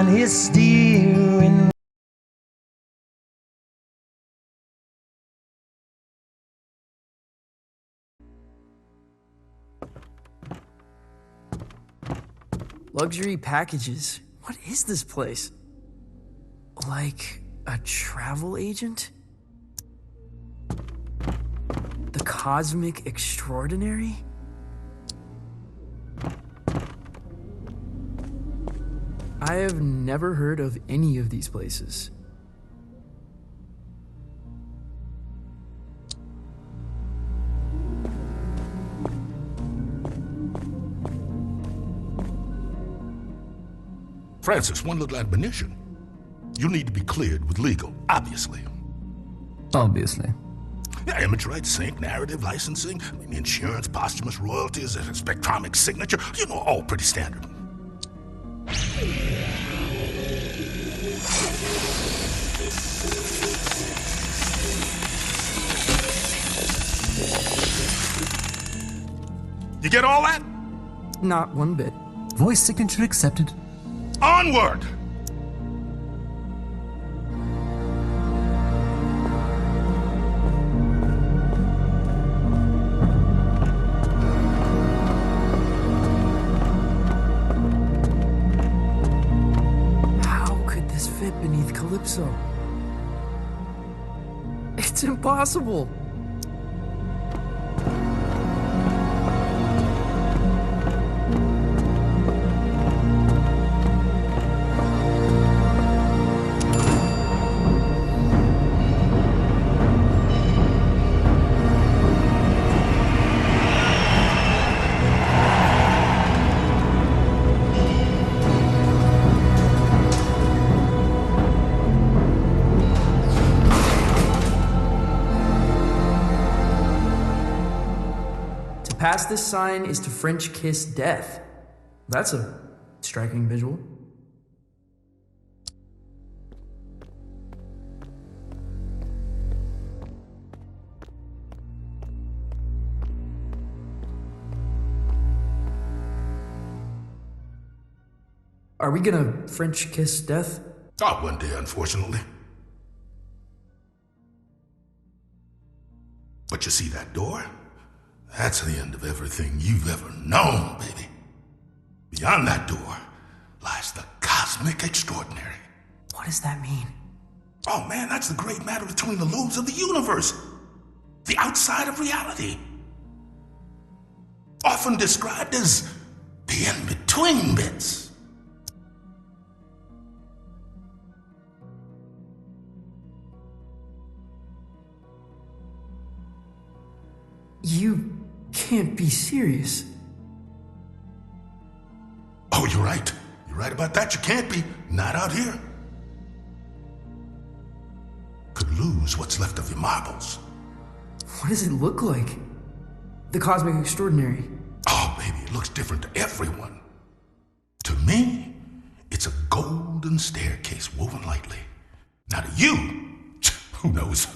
behind his steering. Luxury packages. What is this place? Like a travel agent? The Cosmic Extraordinary? I have never heard of any of these places. Francis, one little admonition. You need to be cleared with legal, obviously. Obviously. Yeah, image rights, sync, narrative, licensing, insurance, posthumous royalties, spectromic signature, you know, all pretty standard. You get all that? Not one bit. Voice signature accepted. Onward! How could this fit beneath Calypso? It's impossible. Past this sign is to French kiss death. That's a striking visual. Are we gonna French kiss death? Oh, one day, unfortunately. But you see that door? That's the end of everything you've ever known, baby. Beyond that door lies the Cosmic Extraordinary. What does that mean? Oh man, that's the great matter between the lobes of the universe. The outside of reality. Often described as the in-between bits. You can't be serious. Oh, you're right. You're right about that. You can't be. Not out here. Could lose what's left of your marbles. What does it look like? The Cosmic Extraordinary. Oh, baby, it looks different to everyone. To me, it's a golden staircase woven lightly. Now to you, who knows?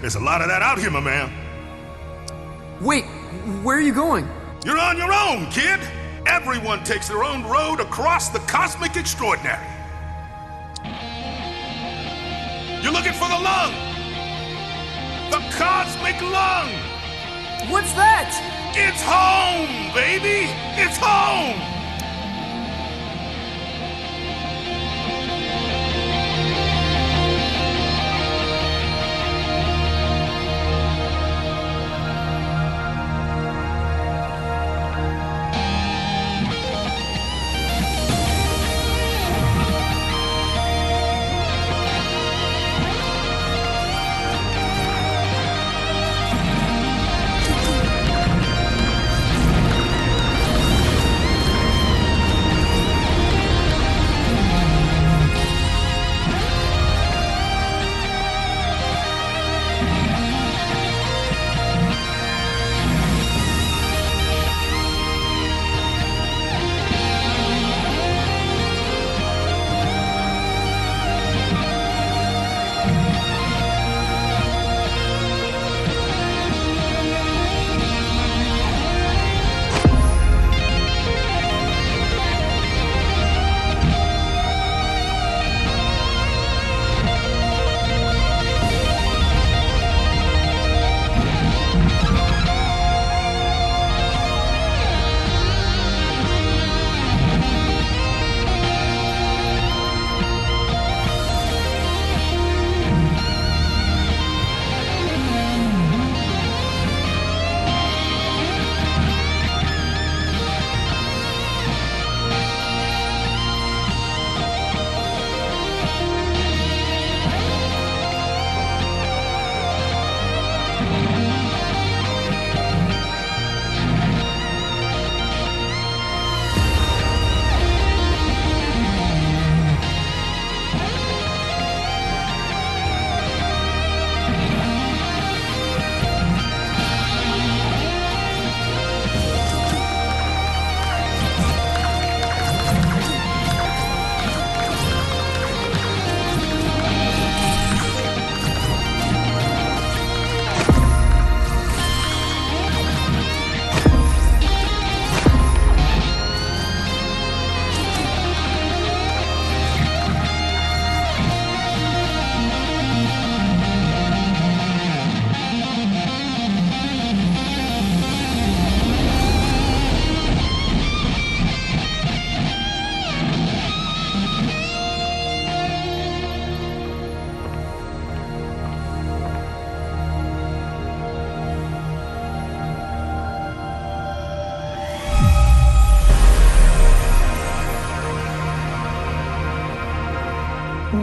There's a lot of that out here, my man. Wait, where are you going? You're on your own, kid. Everyone takes their own road across the Cosmic Extraordinary. You're looking for the lung, the cosmic lung! What's that? It's home, baby! It's home!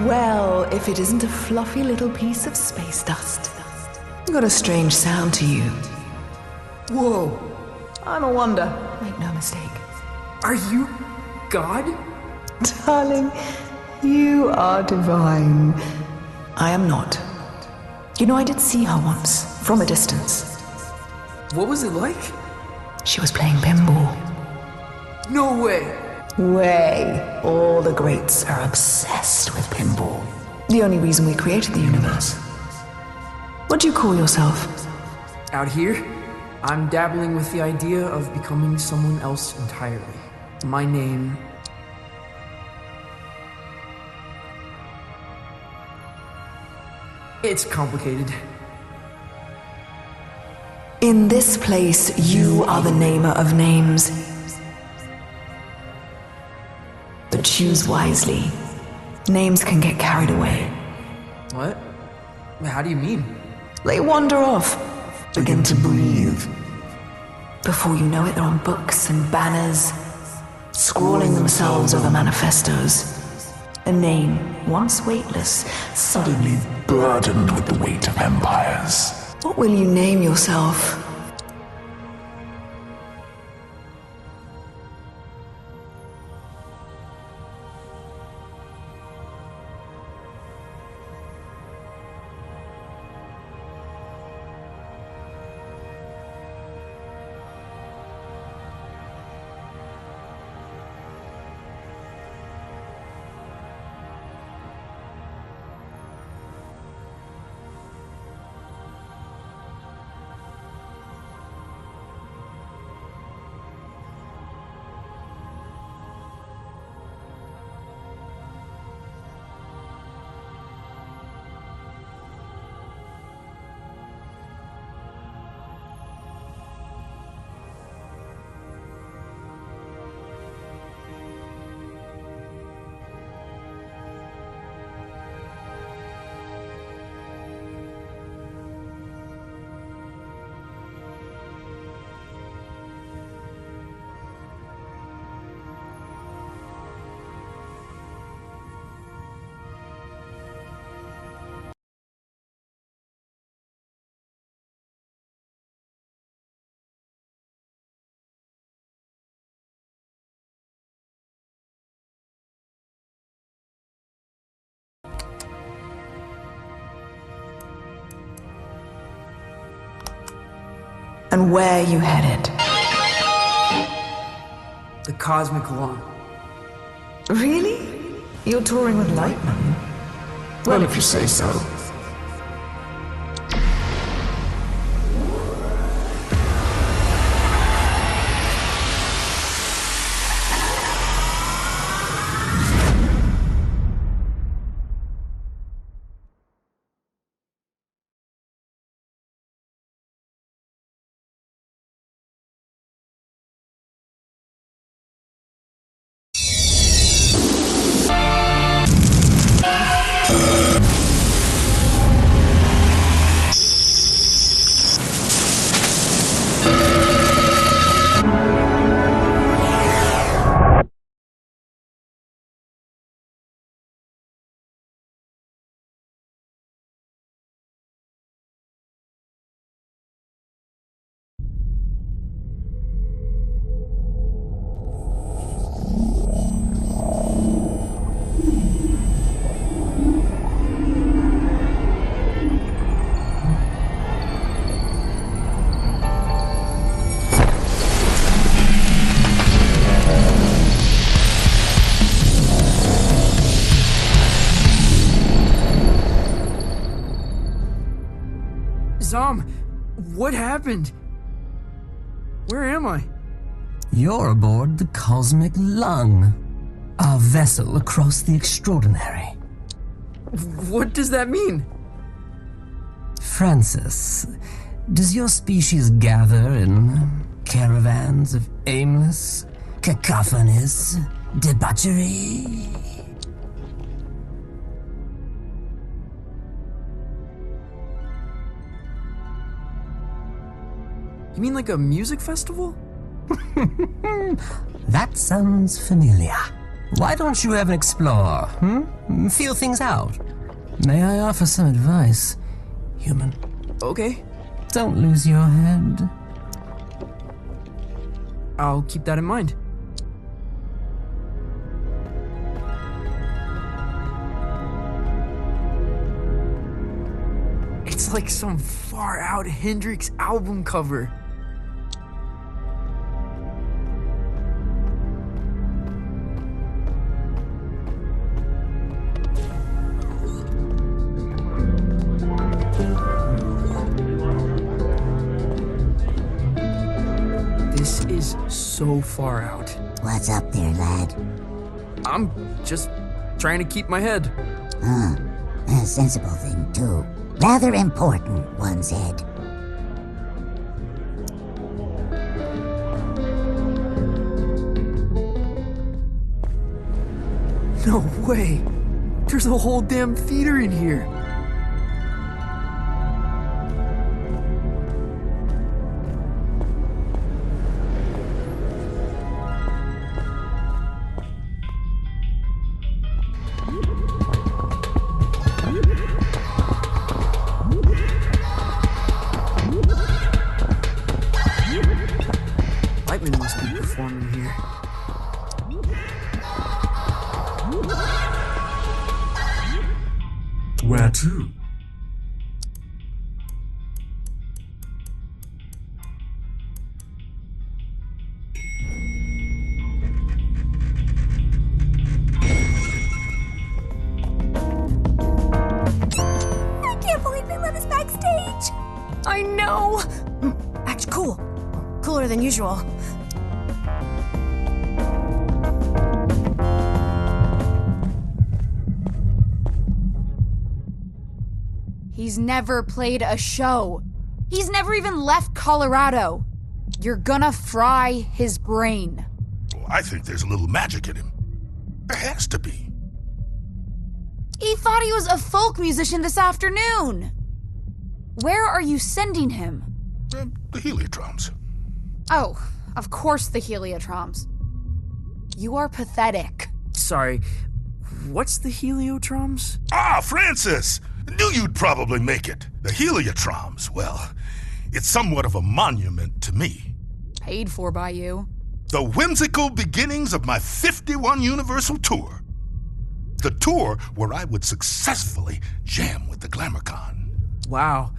Well, if it isn't a fluffy little piece of space dust. Got a strange sound to you. Whoa. I'm a wonder, make no mistake. Are you God? Darling, you are divine. I am not. You know, I did see her once, from a distance. What was it like? She was playing pinball. No way. Way. All the greats are obsessed with pinball. The only reason we created the universe. What do you call yourself? Out here, I'm dabbling with the idea of becoming someone else entirely. My name... It's complicated. In this place, you are the namer of names. But choose wisely. Names can get carried away. What? How do you mean? They wander off. Begin to breathe. Before you know it, they're on books and banners, scrawling themselves over manifestos. A name, once weightless, Suddenly burdened with the weight of empires. What will you name yourself? And where you headed? The cosmic lung. Really? You're touring with Lightman? Well, if you say so. Zom, what happened? Where am I? You're aboard the Cosmic Lung, our vessel across the extraordinary. What does that mean? Francis, does your species gather in caravans of aimless, cacophonous debauchery? You mean like a music festival? That sounds familiar. Why don't you ever explore, Feel things out. May I offer some advice, human? Okay, Don't lose your head. I'll keep that in mind. It's like some far-out Hendrix album cover. This is so far out. What's up there, lad? I'm just trying to keep my head. A sensible thing, too. Rather important, one said. No way! There's a whole damn theater in here! Lightman must be performing here. Where to? I can't believe they let us backstage. I know. Act cool. Cooler than usual. He's never played a show. He's never even left Colorado. You're gonna fry his brain. Well, I think there's a little magic in him. There has to be. He thought he was a folk musician this afternoon. Where are you sending him? The Heliotroms. Oh, of course the Heliotroms. You are pathetic. Sorry, what's the Heliotroms? Ah, Francis! Knew you'd probably make it. The Heliotroms, well, it's somewhat of a monument to me. Paid for by you. The whimsical beginnings of my 51 Universal Tour. The tour where I would successfully jam with the Glamourcon. Wow.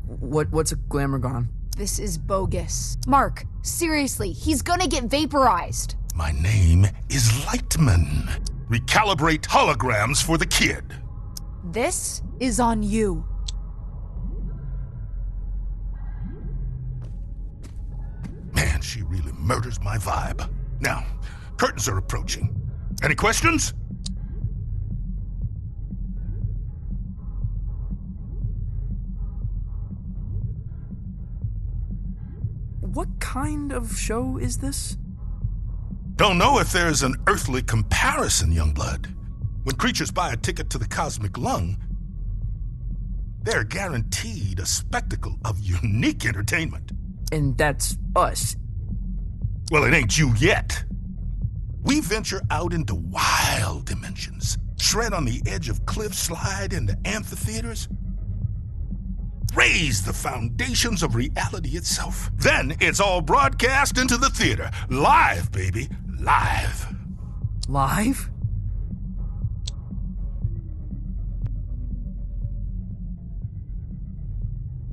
What's a Glamourgon? This is bogus. Marc, seriously, he's gonna get vaporized. My name is Lightman. Recalibrate holograms for the kid. This is on you. Man, she really murders my vibe. Now, curtains are approaching. Any questions? What kind of show is this? Don't know if there's an earthly comparison, Youngblood. When creatures buy a ticket to the cosmic lung, they're guaranteed a spectacle of unique entertainment. And that's us. Well, it ain't you yet. We venture out into wild dimensions, tread on the edge of cliffs, slide into amphitheaters, raise the foundations of reality itself. Then it's all broadcast into the theater. Live, baby. Live. Live?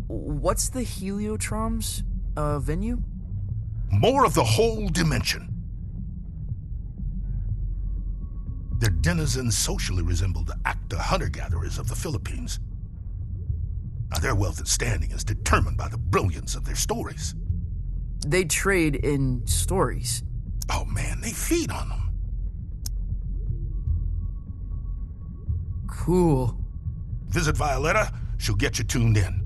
What's the Heliotrom's venue? More of the whole dimension. Their denizens socially resemble the actor hunter-gatherers of the Philippines. Now, their wealth and standing is determined by the brilliance of their stories. They trade in stories. Oh man, they feed on them. Cool. Visit Violetta, she'll get you tuned in.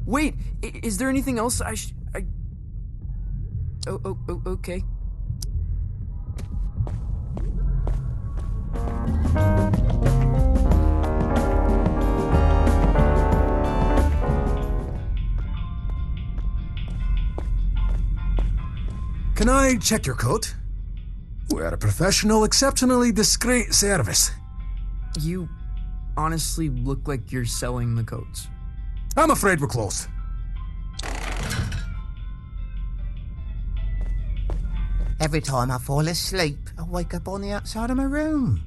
Wait, is there anything else okay. Can I check your coat? We're a professional, exceptionally discreet service. You honestly look like you're selling the coats. I'm afraid we're closed. Every time I fall asleep, I wake up on the outside of my room.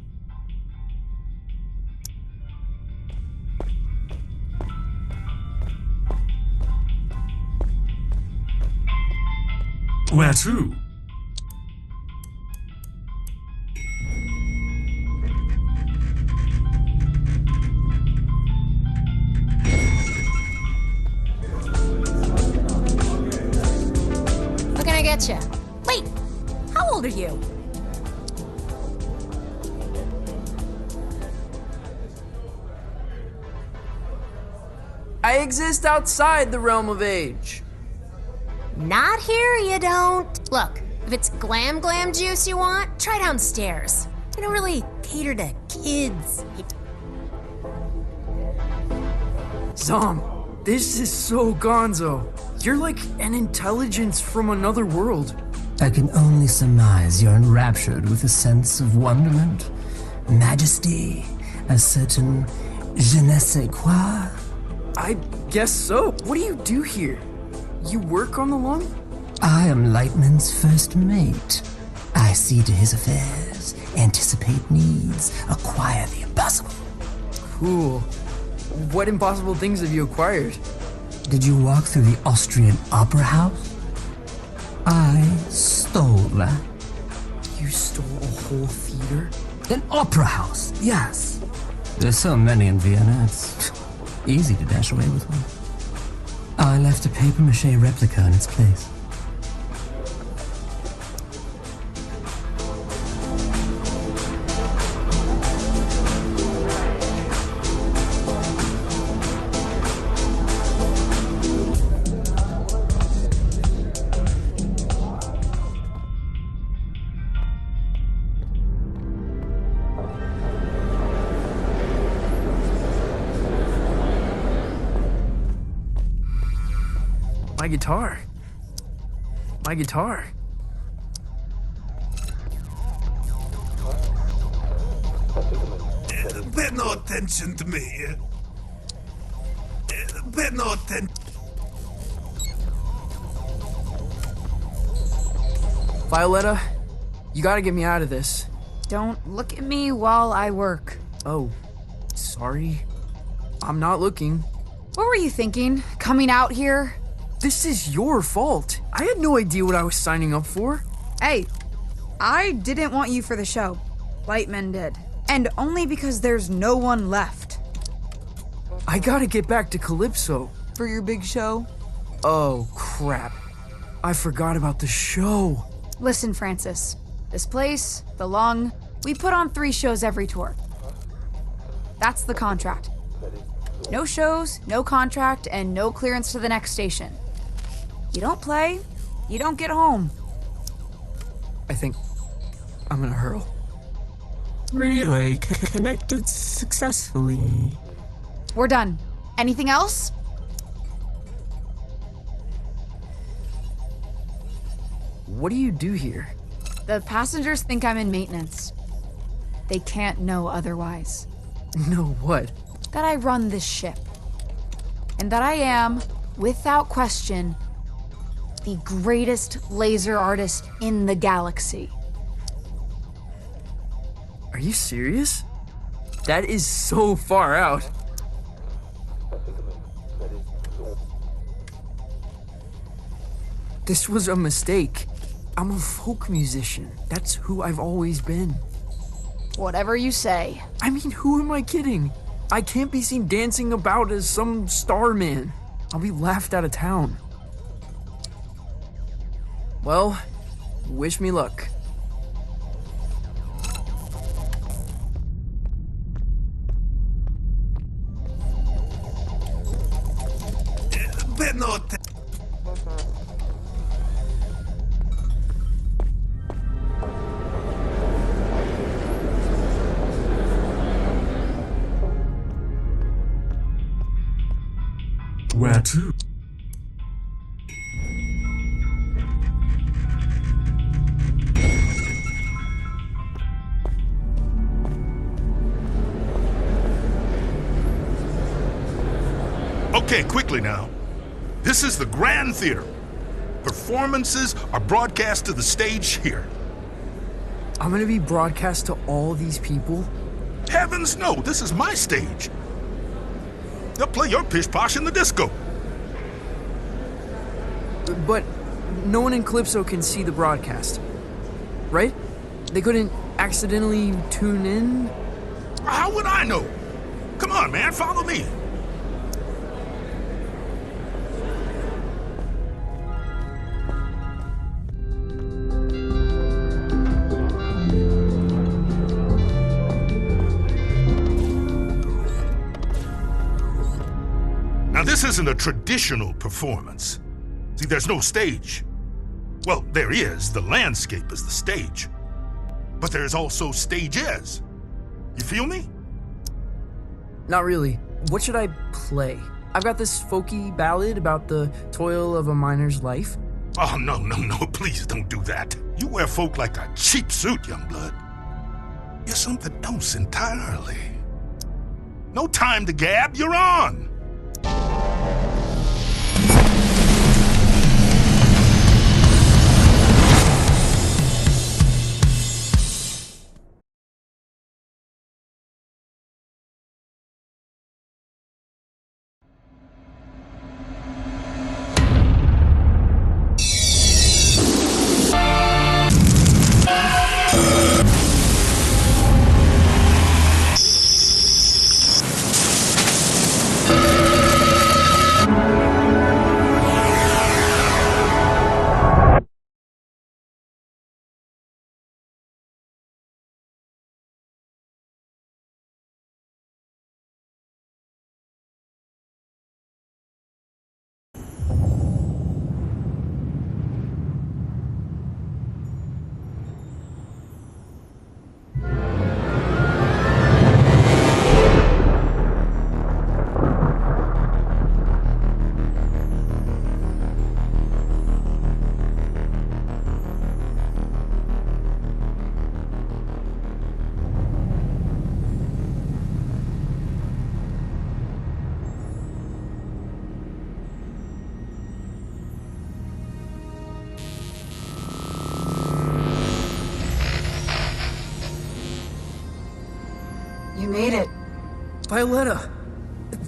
Where to? What can I get you? Wait, how old are you? I exist outside the realm of age. Not here, you don't. Look, if it's glam juice you want, try downstairs. We don't really cater to kids. Zom, this is so gonzo. You're like an intelligence from another world. I can only surmise you're enraptured with a sense of wonderment, majesty, a certain je ne sais quoi. I guess so. What do you do here? You work on the lung? I am Lightman's first mate. I see to his affairs, anticipate needs, acquire the impossible. Cool. What impossible things have you acquired? Did you walk through the Austrian opera house? I stole that. You stole a whole theater? An opera house, yes. There's so many in Vienna, it's easy to dash away with one. I left a papier-mâché replica in its place. My guitar. Pay no attention to me. Pay no attention. Violetta, you gotta get me out of this. Don't look at me while I work. Oh, sorry. I'm not looking. What were you thinking, coming out here? This is your fault. I had no idea what I was signing up for. Hey, I didn't want you for the show. Lightman did. And only because there's no one left. I gotta get back to Calypso. For your big show? Oh, crap. I forgot about the show. Listen, Francis. This place, the Lung, we put on 3 shows every tour. That's the contract. No shows, no contract, and no clearance to the next station. You don't play, you don't get home. I think I'm gonna hurl. Relay connected successfully. We're done. Anything else? What do you do here? The passengers think I'm in maintenance. They can't know otherwise. No, what? That I run this ship. And that I am, without question, the greatest laser artist in the galaxy. Are you serious? That is so far out. This was a mistake. I'm a folk musician. That's who I've always been. Whatever you say. I mean, who am I kidding? I can't be seen dancing about as some star man. I'll be laughed out of town. Well, wish me luck. Where to? Okay, quickly now. This is the Grand Theater. Performances are broadcast to the stage here. I'm gonna be broadcast to all these people? Heavens no, this is my stage. They'll play your pish posh in the disco. But no one in Calypso can see the broadcast, right? They couldn't accidentally tune in? How would I know? Come on, man, follow me. Now, this isn't a traditional performance. See, there's no stage. Well, there is. The landscape is the stage. But there's also stages. You feel me? Not really. What should I play? I've got this folky ballad about the toil of a miner's life. Oh, no, please don't do that. You wear folk like a cheap suit, young blood. You're something else entirely. No time to gab, you're on! You made it. Violetta,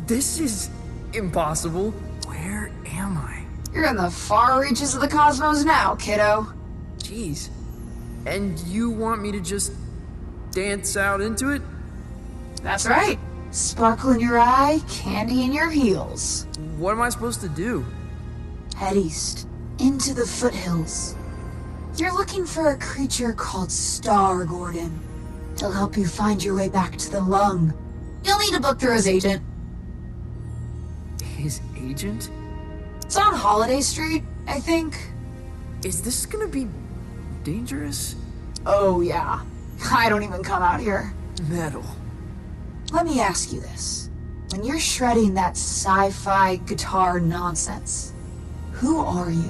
this is... Impossible. Where am I? You're in the far reaches of the cosmos now, kiddo. Jeez. And you want me to just dance out into it? That's right. Sparkle in your eye, candy in your heels. What am I supposed to do? Head east, into the foothills. You're looking for a creature called Star, Gordon. He'll help you find your way back to the lung. You'll need a book through his agent. His agent? It's on Holiday Street, I think. Is this gonna be dangerous? Oh, yeah. I don't even come out here. Metal. Let me ask you this. When you're shredding that sci-fi guitar nonsense, who are you?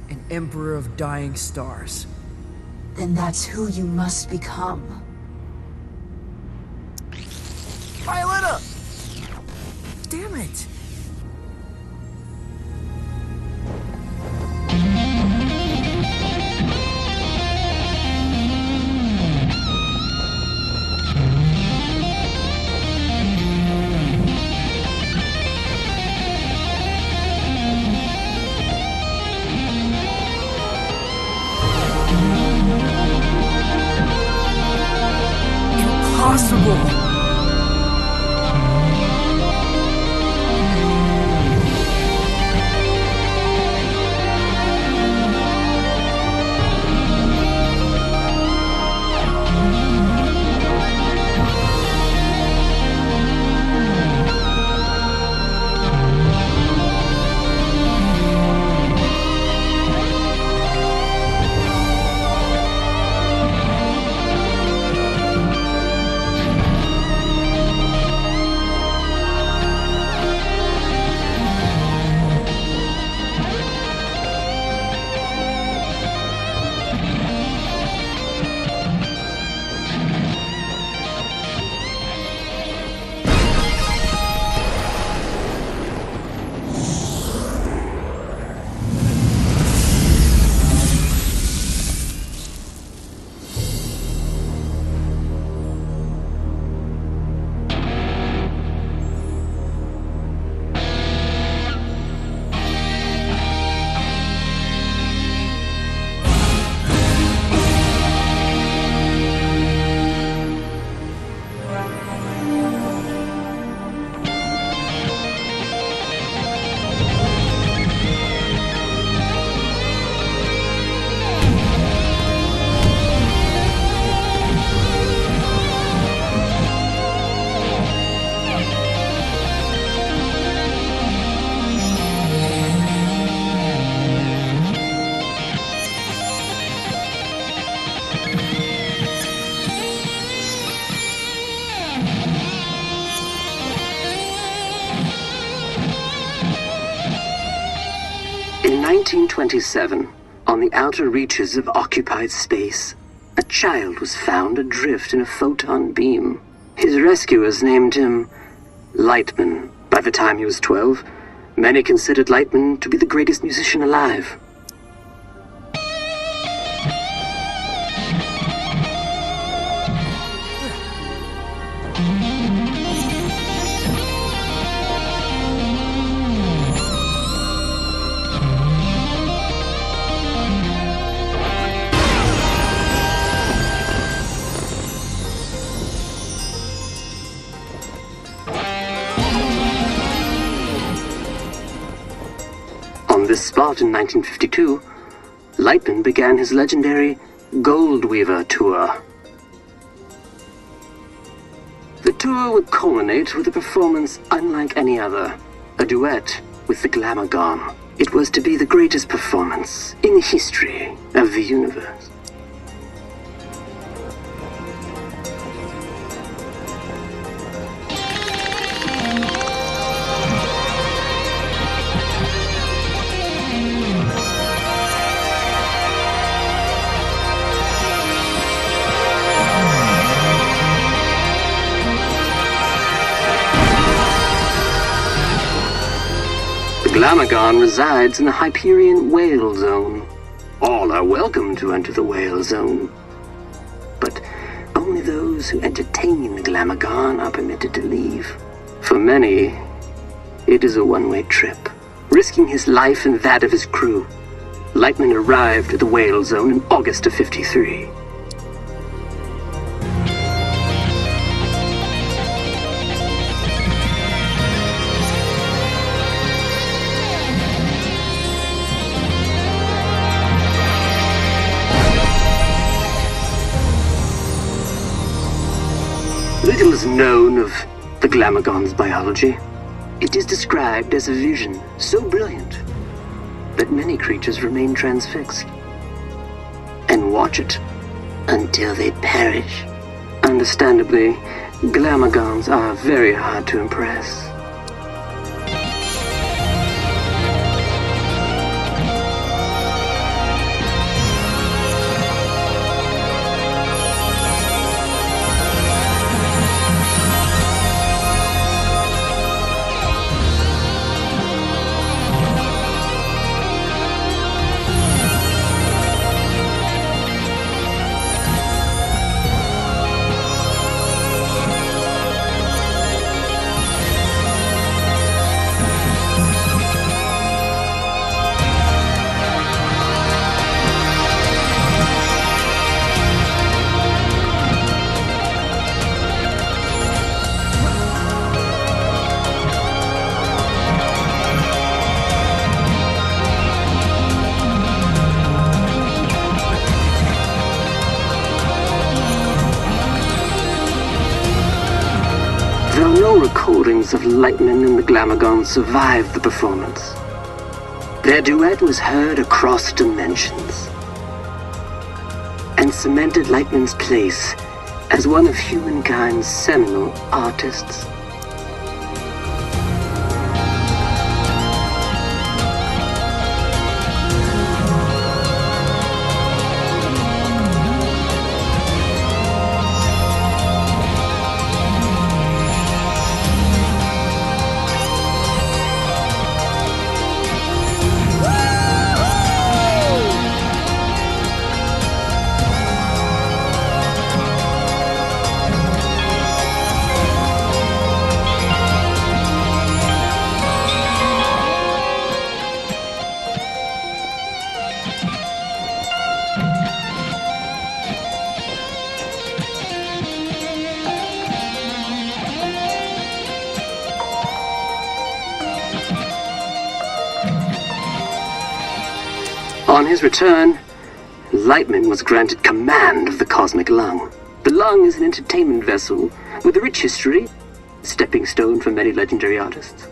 An emperor of dying stars. Then that's who you must become. Violetta! Damn it! Impossible! In 1927, on the outer reaches of occupied space, a child was found adrift in a photon beam. His rescuers named him Lightman. By the time he was 12, many considered Lightman to be the greatest musician alive. On this spot in 1952, Lightman began his legendary Gold Weaver tour. The tour would culminate with a performance unlike any other, a duet with the Glamour Gone. It was to be the greatest performance in the history of the universe. Glamagon resides in the Hyperion Whale Zone. All are welcome to enter the Whale Zone, but only those who entertain the Glamagon are permitted to leave. For many, it is a one-way trip, risking his life and that of his crew. Lightman arrived at the Whale Zone in August of '53. Little is known of the Glamagon's biology. It is described as a vision so brilliant that many creatures remain transfixed and watch it until they perish. Understandably, Glamagons are very hard to impress. Though no recordings of Lightman and the Glamagon survived the performance, their duet was heard across dimensions and cemented Lightman's place as one of humankind's seminal artists. On his return, Lightman was granted command of the Cosmic Lung. The Lung is an entertainment vessel with a rich history, stepping stone for many legendary artists.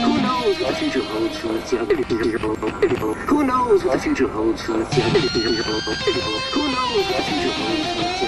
Who knows what the future holds for us? Who knows what the future holds for us? Who knows what the future holds for us?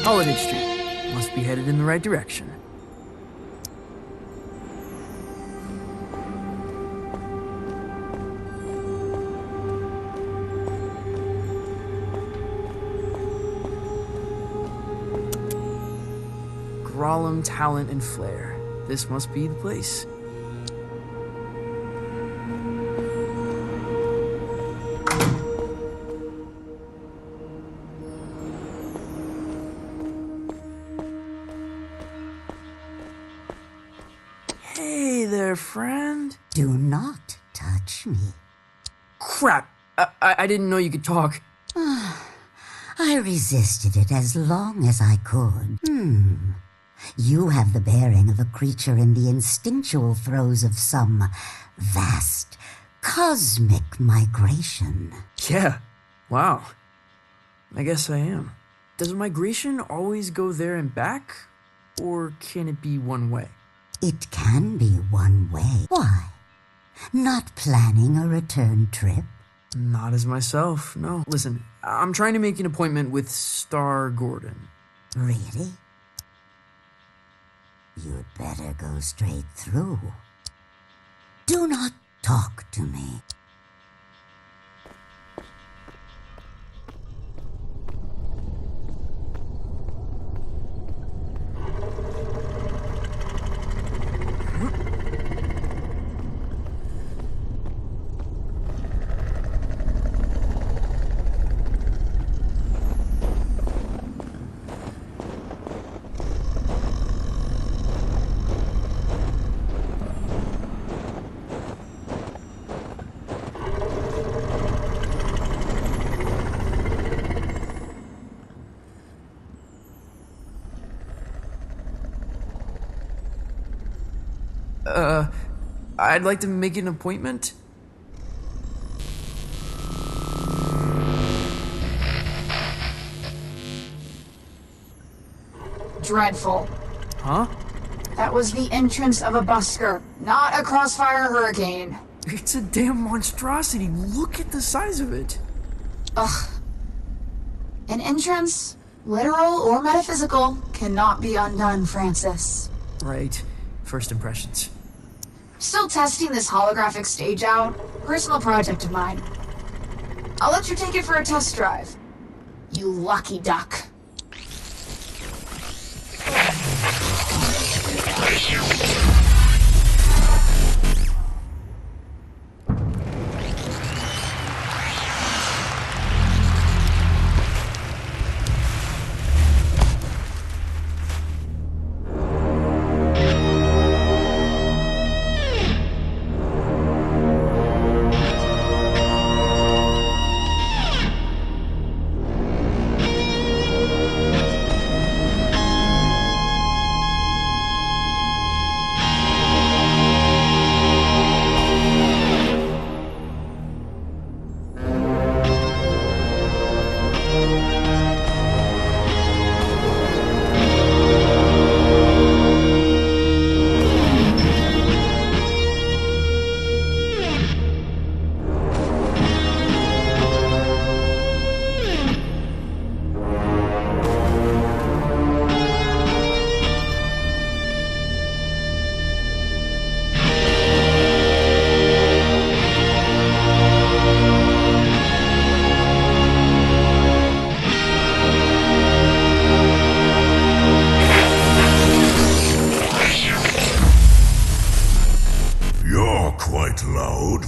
Holiday Street. Must be headed in the right direction. Grollum, talent, and flair. This must be the place. Hey there, friend. Do not touch me. Crap! I didn't know you could talk. I resisted it as long as I could. You have the bearing of a creature in the instinctual throes of some vast, cosmic migration. Yeah. Wow. I guess I am. Does migration always go there and back? Or can it be one way? It can be one way. Why? Not planning a return trip? Not as myself, no. Listen, I'm trying to make an appointment with Star Gordon. Really? You'd better go straight through. Do not talk to me. I'd like to make an appointment. Dreadful. Huh? That was the entrance of a busker, not a crossfire hurricane. It's a damn monstrosity. Look at the size of it. Ugh. An entrance, literal or metaphysical, cannot be undone, Francis. Right. First impressions. Still testing this holographic stage out. Personal project of mine. I'll let you take it for a test drive. You lucky duck.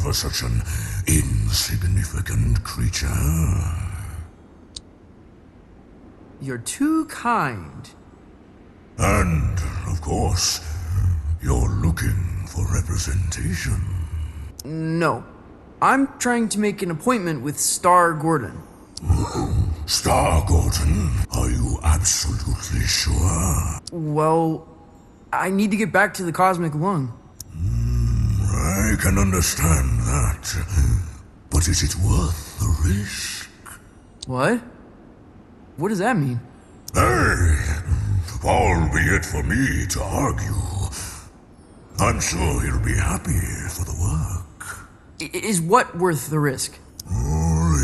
For such an insignificant creature. You're too kind. And, of course, you're looking for representation. No. I'm trying to make an appointment with Star Gordon. Star Gordon? Are you absolutely sure? Well, I need to get back to the Cosmic Lung. I can understand that. But is it worth the risk? What? What does that mean? Hey, albeit for me to argue, I'm sure he'll be happy for the work. Is what worth the risk?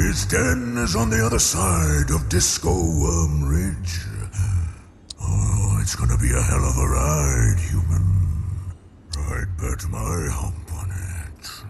His den is on the other side of Disco Worm Ridge. It's gonna be a hell of a ride, human. I'd bet my hump on it.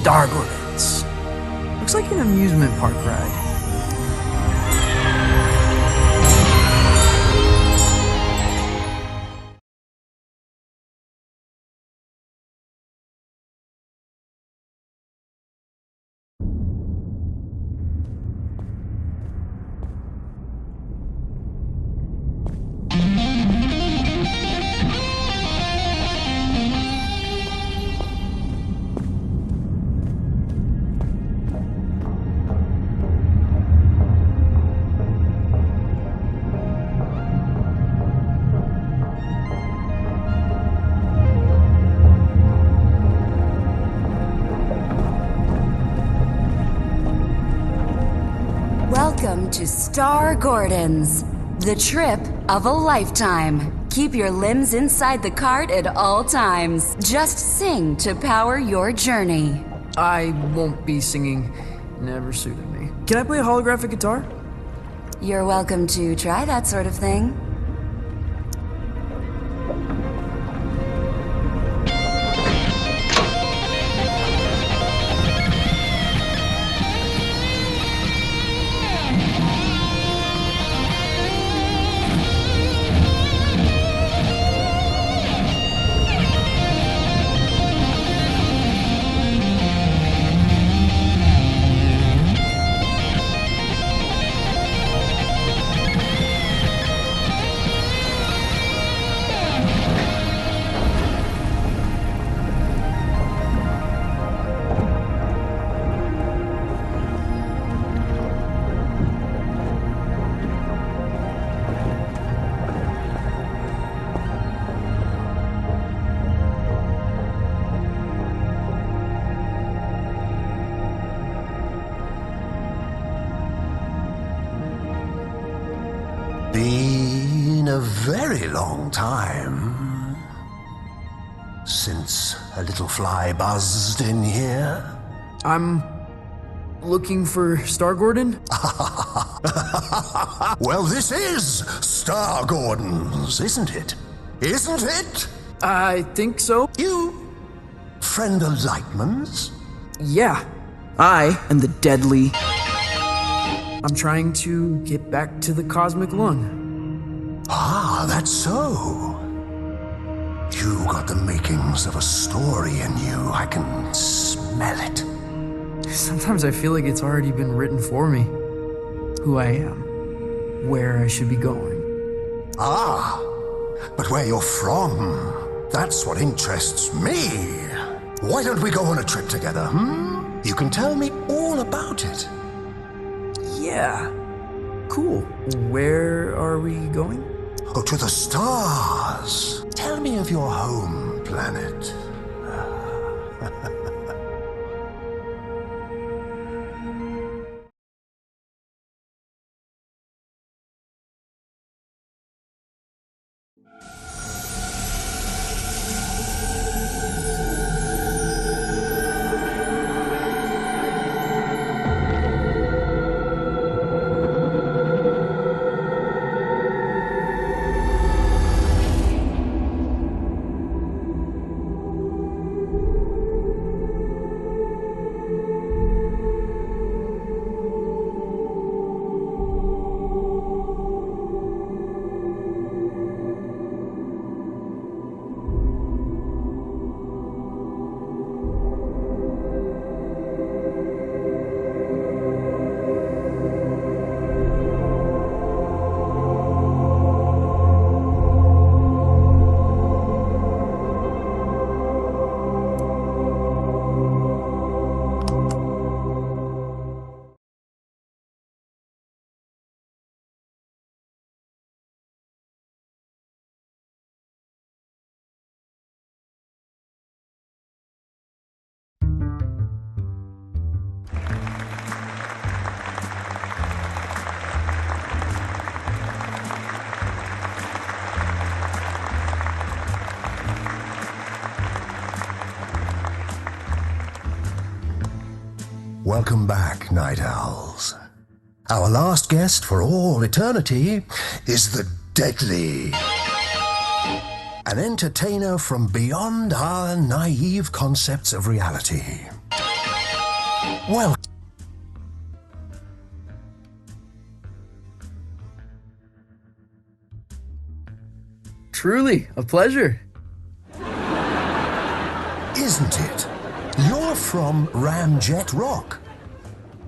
Stargardens. Looks like an amusement park ride. Welcome to Star Gordon's, the trip of a lifetime. Keep your limbs inside the cart at all times. Just sing to power your journey. I won't be singing. Never suited me. Can I play a holographic guitar? You're welcome to try that sort of thing. Been a very long time since a little fly buzzed in here? I'm looking for Star Gordon? Well, this is Star Gordon's, isn't it? Isn't it? I think so. You friend of Lightman's? Yeah, I am the deadly. I'm trying to get back to the cosmic lung. Ah, that's so. You got the makings of a story in you. I can smell it. Sometimes I feel like it's already been written for me. Who I am, where I should be going. Ah, but where you're from, that's what interests me. Why don't we go on a trip together, hmm? You can tell me all about it. Yeah, cool. Where are we going? Oh, to the stars. Tell me of your home planet. Welcome back, Night Owls. Our last guest for all eternity is the Deadly. An entertainer from beyond our naive concepts of reality. Well, Truly, a pleasure. isn't it? You're from Ramjet Rock,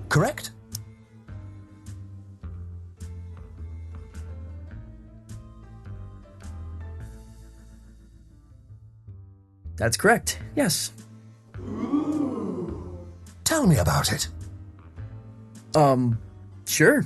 correct? That's correct, yes. Tell me about it. Sure.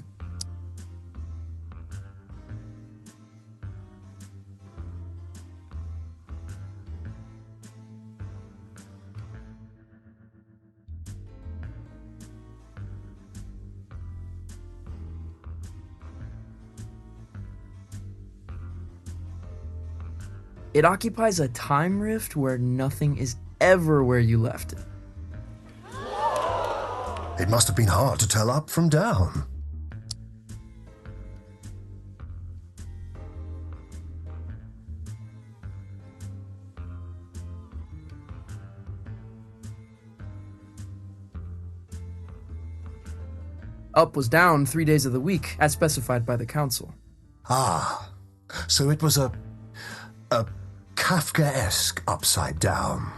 It occupies a time rift where nothing is ever where you left it. It must have been hard to tell up from down. Up was down 3 days of the week, as specified by the council. Ah, so it was a Kafkaesque upside down.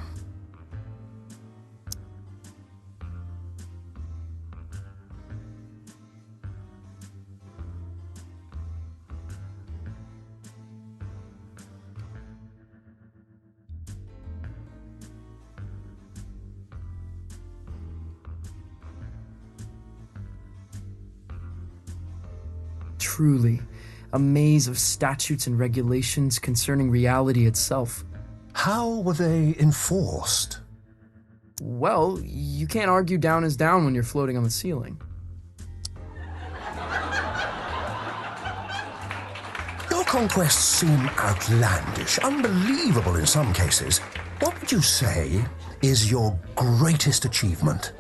Truly, a maze of statutes and regulations concerning reality itself. How were they enforced? Well, you can't argue down is down when you're floating on the ceiling. You're conquests seem outlandish, unbelievable in some cases. What would you say is your greatest achievement?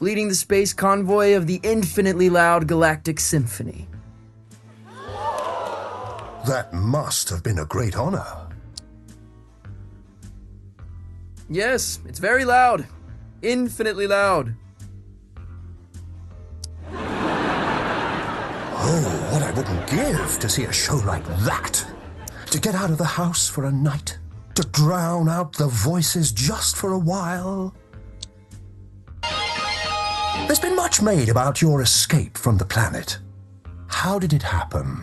Leading the space convoy of the infinitely loud Galactic Symphony. That must have been a great honor. Yes, it's very loud. Infinitely loud. Oh, what I wouldn't give to see a show like that. To get out of the house for a night. To drown out the voices just for a while. There's been much made about your escape from the planet. How did it happen?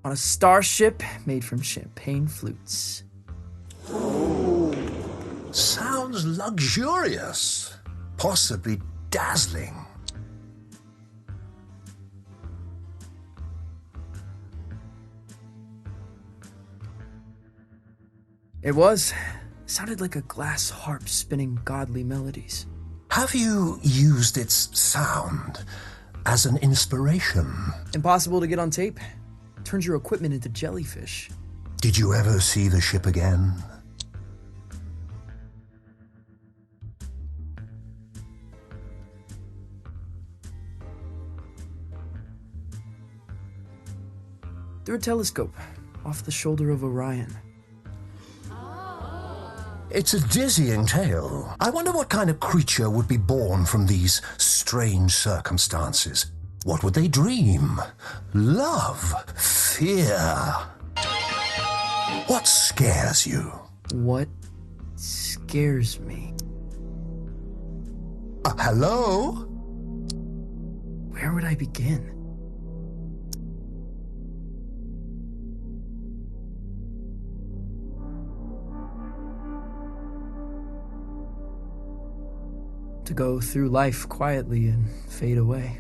On a starship made from champagne flutes. Sounds luxurious. Possibly dazzling. It was. Sounded like a glass harp spinning godly melodies. Have you used its sound as an inspiration? Impossible to get on tape. Turns your equipment into jellyfish. Did you ever see the ship again? Through a telescope, off the shoulder of Orion. It's a dizzying tale. I wonder what kind of creature would be born from these strange circumstances. What would they dream? Love? Fear? What scares you? What scares me? Hello? Where would I begin? To go through life quietly and fade away.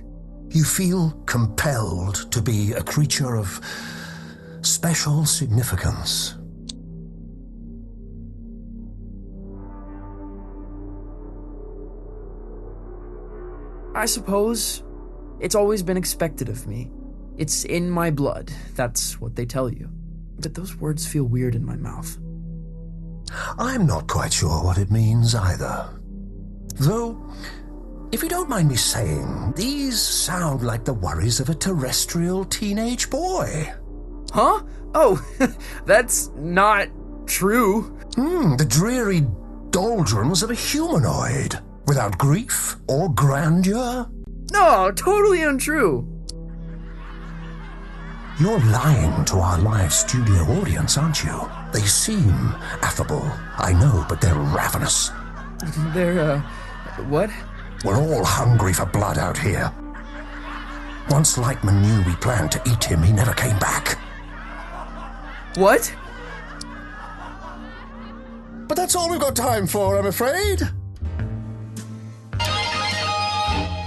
You feel compelled to be a creature of special significance. I suppose it's always been expected of me. It's in my blood, that's what they tell you. But those words feel weird in my mouth. I'm not quite sure what it means either. Though, if you don't mind me saying, these sound like the worries of a terrestrial teenage boy. Huh? Oh, that's not true. The dreary doldrums of a humanoid, without grief or grandeur. No, totally untrue. You're lying to our live studio audience, aren't you? They seem affable, I know, but they're ravenous. They're, what? We're all hungry for blood out here. Once Lightman knew we planned to eat him, he never came back. What? But that's all we've got time for, I'm afraid.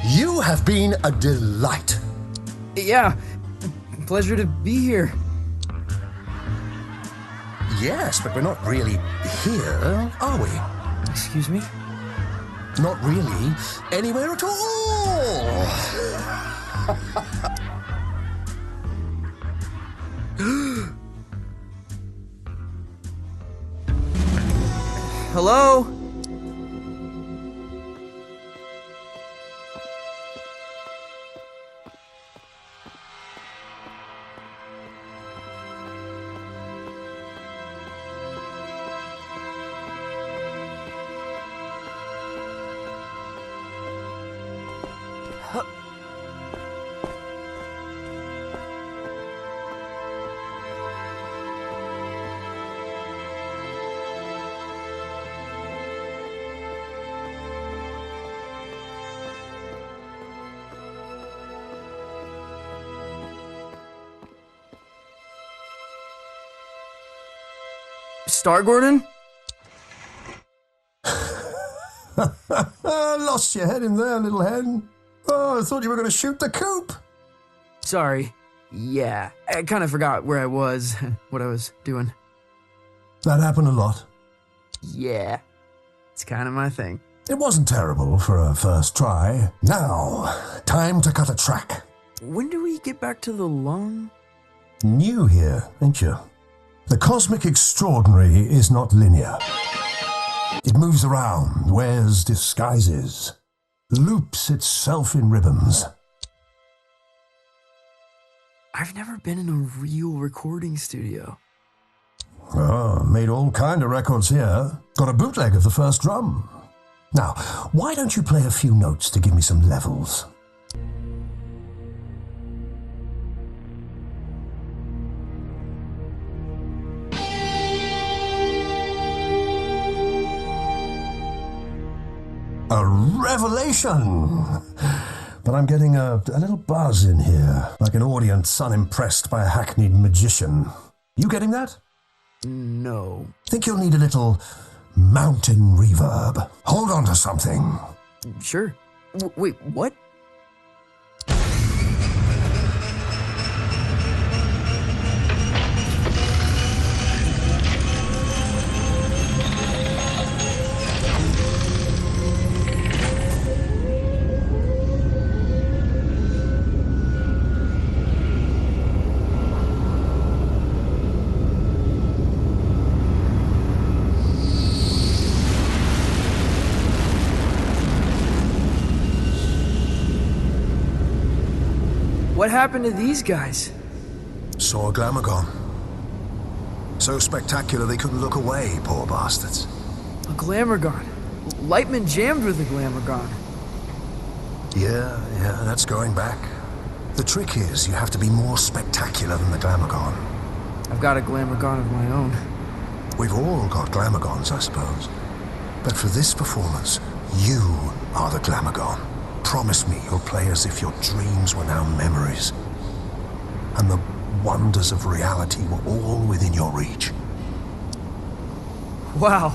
You have been a delight. Yeah, pleasure to be here. Yes, but we're not really here, are we? Excuse me? Not really anywhere at all. Hello? Star Gordon? lost your head in there, little hen. Oh, I thought you were going to shoot the coop. Sorry. Yeah, I kind of forgot where I was and what I was doing. That happened a lot. Yeah, it's kind of my thing. It wasn't terrible for a first try. Now, time to cut a track. When do we get back to the lung? New here, ain't you? The cosmic extraordinary is not linear. It moves around, wears disguises, loops itself in ribbons. I've never been in a real recording studio. Oh, made all kind of records here. Got a bootleg of the first drum. Now, why don't you play a few notes to give me some levels? A revelation! But I'm getting a little buzz in here, like an audience unimpressed by a hackneyed magician. You getting that? No. Think you'll need a little mountain reverb. Hold on to something. Sure. Wait, what? What happened to these guys? Saw a Glamogon. So spectacular they couldn't look away, poor bastards. A Glamogon. Lightman jammed with a Glamogon. Yeah, that's going back. The trick is you have to be more spectacular than the Glamogon. I've got a Glamogon of my own. We've all got Glamagons, I suppose. But for this performance, you are the Glamogon. Promise me you'll play as if your dreams were now memories, and the wonders of reality were all within your reach. Wow.